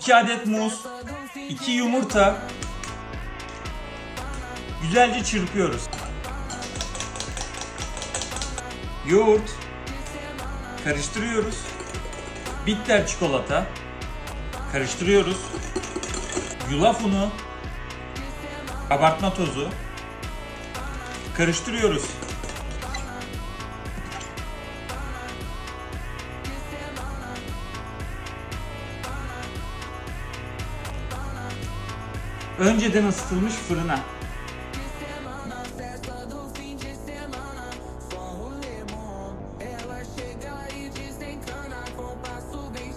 2 adet muz, 2 yumurta. Güzelce çırpıyoruz. Yoğurt. Karıştırıyoruz. Bitter çikolata. Karıştırıyoruz. Yulaf unu. Kabartma tozu. Karıştırıyoruz. Önceden ısıtılmış fırına